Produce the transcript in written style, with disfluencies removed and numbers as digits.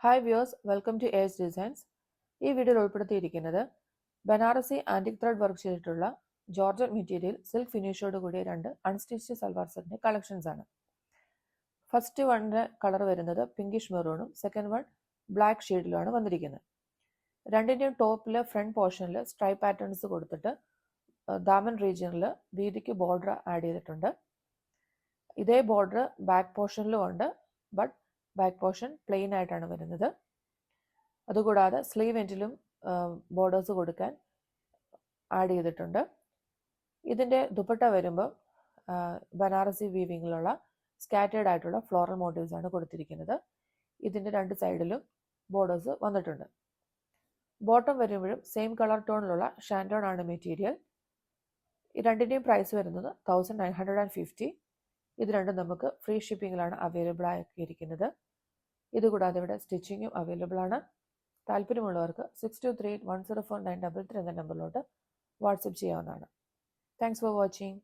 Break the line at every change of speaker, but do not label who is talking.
Hi viewers, welcome to S designs. ഈ വീഡിയോയിൽ ഉൾപ്പെടുത്തിയിരിക്കുന്നത് ബനാറസി ആൻറ്റിക് ത്രെഡ് വർക്ക് ചെയ്തിട്ടുള്ള ജോർജറ്റ് മെറ്റീരിയൽ സിൽക്ക് ഫിനിഷോട് കൂടിയ രണ്ട് അൺസ്റ്റിച്ച്ഡ് സൽവാർ സെറ്റിന്റെ കളക്ഷൻസ് ആണ്. ഫസ്റ്റ് വണ്ണിന്റെ കളർ വരുന്നത് പിങ്കിഷ് മെറൂണും സെക്കൻഡ് വൺ ബ്ലാക്ക് ഷെയ്ഡിലുമാണ് വന്നിരിക്കുന്നത്. രണ്ടിന്റെയും ടോപ്പിൽ ഫ്രണ്ട് പോർഷനിൽ സ്ട്രൈപ്പ് പാറ്റേൺസ് കൊടുത്തിട്ട് ദാമൻ റീജിയനിൽ വീതിക്ക് ബോർഡർ ആഡ് ചെയ്തിട്ടുണ്ട്. ഇതേ ബോർഡർ ബാക്ക് പോർഷനിലും ഉണ്ട്, ബട്ട് ബാക്ക് പോർഷൻ പ്ലെയിൻ ആയിട്ടാണ് വരുന്നത്. അതുകൂടാതെ സ്ലീവ് എൻഡിലും ബോർഡേഴ്സ് കൊടുക്കാൻ ആഡ് ചെയ്തിട്ടുണ്ട്. ഇതിൻ്റെ ദുപ്പട്ട വരുമ്പോൾ ബനാറസി വീവിങ്ങിലുള്ള സ്കാറ്റേർഡ് ആയിട്ടുള്ള ഫ്ലോറൽ മോട്ടീവ്സ് ആണ് കൊടുത്തിരിക്കുന്നത്. ഇതിൻ്റെ രണ്ട് സൈഡിലും ബോർഡേഴ്സ് വന്നിട്ടുണ്ട്. ബോട്ടം വരുമ്പോഴും സെയിം കളർ ടോണിലുള്ള ഷാൻഡോൺ ആണ് മെറ്റീരിയൽ. ഈ രണ്ടിൻ്റെയും പ്രൈസ് വരുന്നത് 1950. ഇത് രണ്ടും നമുക്ക് ഫ്രീ ഷിപ്പിങ്ങിലാണ് അവൈലബിൾ ആക്കിയിരിക്കുന്നത്. ഇതുകൂടാതെ ഇവിടെ സ്റ്റിച്ചിങ്ങും അവൈലബിൾ ആണ്. താല്പര്യമുള്ളവർക്ക് 6238104933 എന്ന നമ്പറിലോട്ട് വാട്സപ്പ് ചെയ്യാവുന്നതാണ്. Thanks for watching.